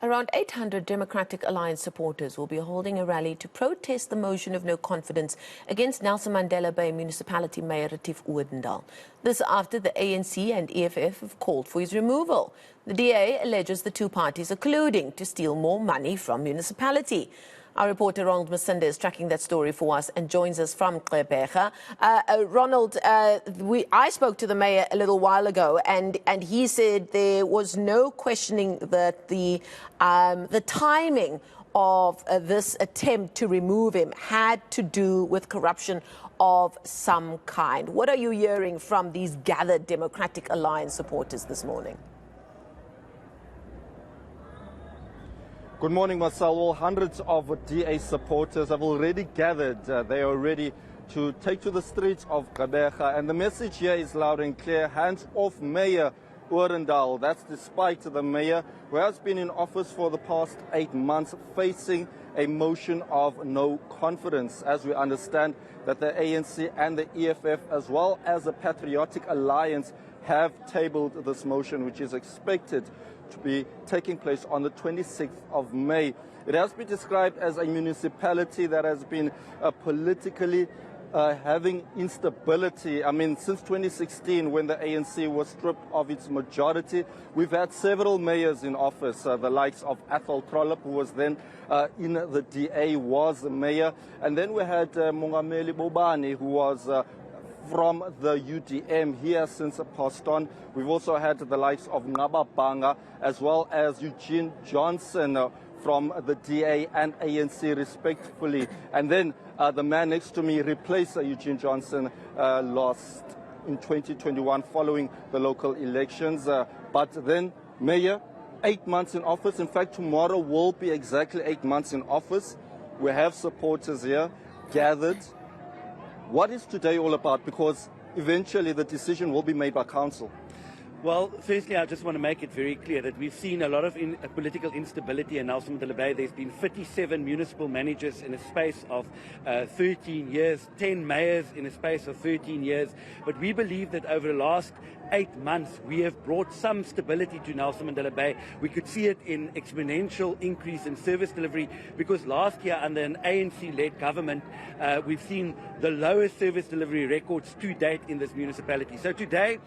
Around 800 Democratic Alliance supporters will be holding a rally to protest the motion of no confidence against Nelson Mandela Bay Municipality Mayor Retief Odendaal. This after the ANC and EFF have called for his removal. The DA alleges the two parties are colluding to steal more money from municipality. Our reporter Ronald Masinda is tracking that story for us and joins us from Gqeberha. Ronald, I spoke to the mayor a little while ago, and he said there was no questioning that the timing of this attempt to remove him had to do with corruption of some kind. What are you hearing from these gathered Democratic Alliance supporters this morning? Good morning, Marcel. Well, hundreds of DA supporters have already gathered. They are ready to take to the streets of Gqeberha. And the message here is loud and clear: hands off Mayor Odendaal. That's despite the mayor, who has been in office for the past 8 months, facing a motion of no confidence. As we understand that the ANC and the EFF, as well as the Patriotic Alliance, have tabled this motion, which is expected to be taking place on the 26th of May. It has been described as a municipality that has been politically having instability. I mean, since 2016, when the ANC was stripped of its majority, we've had several mayors in office. The likes of Athol Trollop, who was then in the DA, was the mayor. And then we had Mongameli Bobani, who was from the UDM. He has since passed on. We've also had the likes of Ngaba Banga, as well as Eugene Johnson from the DA and ANC, respectively. And then the man next to me replaced Eugene Johnson lost in 2021 following the local elections. But then, Mayor, 8 months in office. In fact, tomorrow will be exactly 8 months in office. We have supporters here gathered. What is today all about? Because eventually the decision will be made by council. Well, firstly, I just want to make it very clear that we've seen a lot of political instability in Nelson Mandela Bay. There's been 57 municipal managers in a space of 13 years, 10 mayors in a space of 13 years. But we believe that over the last 8 months, we have brought some stability to Nelson Mandela Bay. We could see it in exponential increase in service delivery, because last year under an ANC-led government, we've seen the lowest service delivery records to date in this municipality. So today,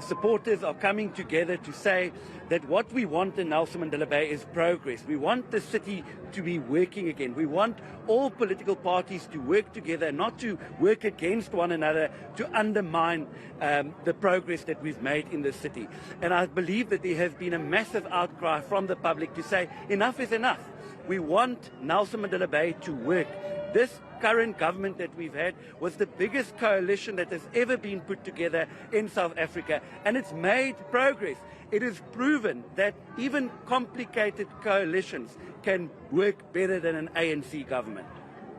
supporters are coming together to say that what we want in Nelson Mandela Bay is progress. We want the city to be working again. We want all political parties to work together, not to work against one another to undermine the progress that we've made in the city. And I believe that there has been a massive outcry from the public to say enough is enough. We want Nelson Mandela Bay to work. This current government that we've had was the biggest coalition that has ever been put together in South Africa, and it's made progress. It is proven that even complicated coalitions can work better than an ANC government.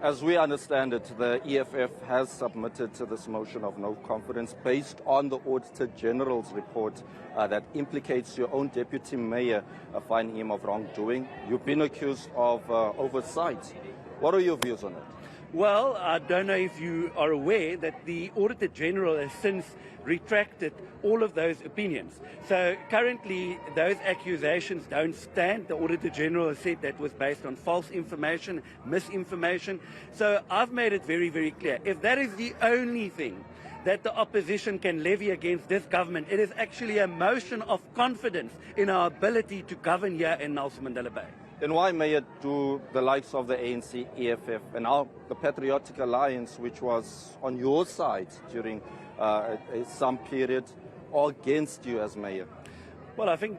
As we understand it, the EFF has submitted to this motion of no confidence based on the Auditor General's report that implicates your own deputy mayor, finding him of wrongdoing. You've been accused of oversight. What are your views on it? Well, I don't know if you are aware that the Auditor General has since retracted all of those opinions. So currently those accusations don't stand. The Auditor General has said that was based on false information, misinformation. So I've made it very, very clear. If that is the only thing that the opposition can levy against this government, it is actually a motion of confidence in our ability to govern here in Nelson Mandela Bay. Then why, Mayor, do the likes of the ANC, EFF, and now the Patriotic Alliance, which was on your side during some period, or against you as mayor? Well, I think,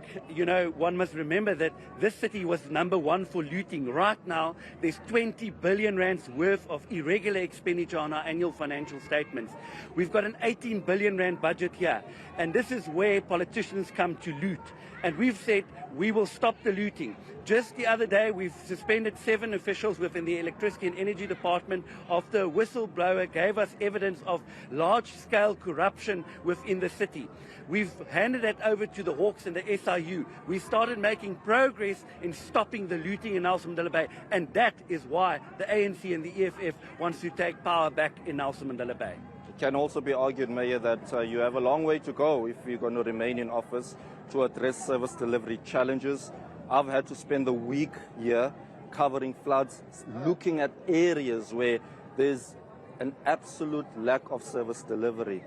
one must remember that this city was #1 for looting. Right now, there's 20 billion rands worth of irregular expenditure on our annual financial statements. We've got an 18 billion rand budget here, and this is where politicians come to loot. And we've said we will stop the looting. Just the other day, we've suspended 7 officials within the Electricity and Energy Department after a whistleblower gave us evidence of large-scale corruption within the city. We've handed that over to the Hawks and the SIU. We started making progress in stopping the looting in Nelson Mandela Bay, and that is why the ANC and the EFF wants to take power back in Nelson Mandela Bay. It can also be argued, Mayor, that you have a long way to go if you're going to remain in office to address service delivery challenges. I've had to spend the week here covering floods, looking at areas where there's an absolute lack of service delivery.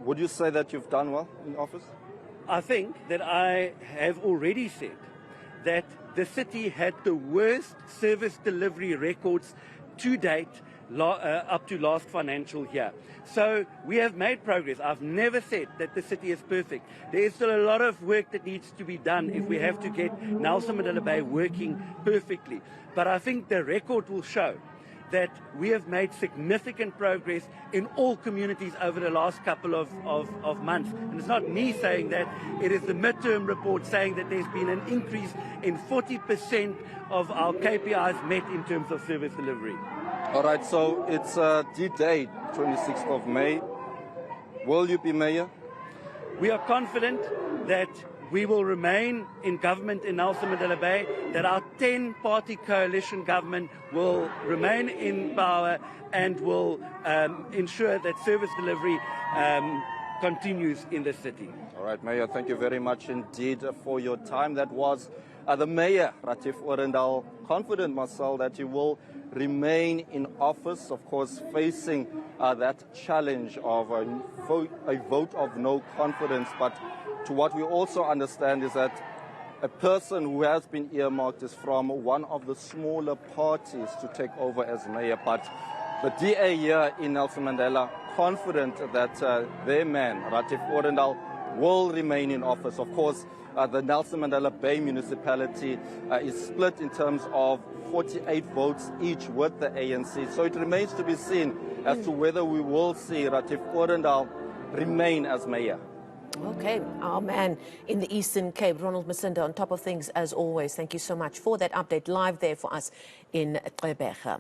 Would you say that you've done well in office? I think that I have already said that the city had the worst service delivery records to date up to last financial year. So we have made progress. I've never said that the city is perfect. There is still a lot of work that needs to be done if we have to get Nelson Mandela Bay working perfectly. But I think the record will show that we have made significant progress in all communities over the last couple of months. And it's not me saying that, it is the midterm report saying that there's been an increase in 40% of our KPIs met in terms of service delivery. All right, so it's D-Day, 26th of May. Will you be mayor? We are confident that we will remain in government in Nelson Mandela Bay, that our 10-party coalition government will remain in power and will ensure that service delivery continues in the city. All right, Mayor, thank you very much indeed for your time. That was the Mayor, Retief Odendaal, confident, Marcel, that he will remain in office, of course, facing that challenge of a vote of no confidence. But to what we also understand is that a person who has been earmarked is from one of the smaller parties to take over as mayor. But the DA here in Nelson Mandela confident that their man, Retief Odendaal, will remain in office. Of course, the Nelson Mandela Bay Municipality is split in terms of 48 votes each with the ANC. So it remains to be seen as to whether we will see Retief Odendaal remain as mayor. Okay, our man in the Eastern Cape, Ronald Masinda, on top of things as always. Thank you so much for that update live there for us in Gqeberha.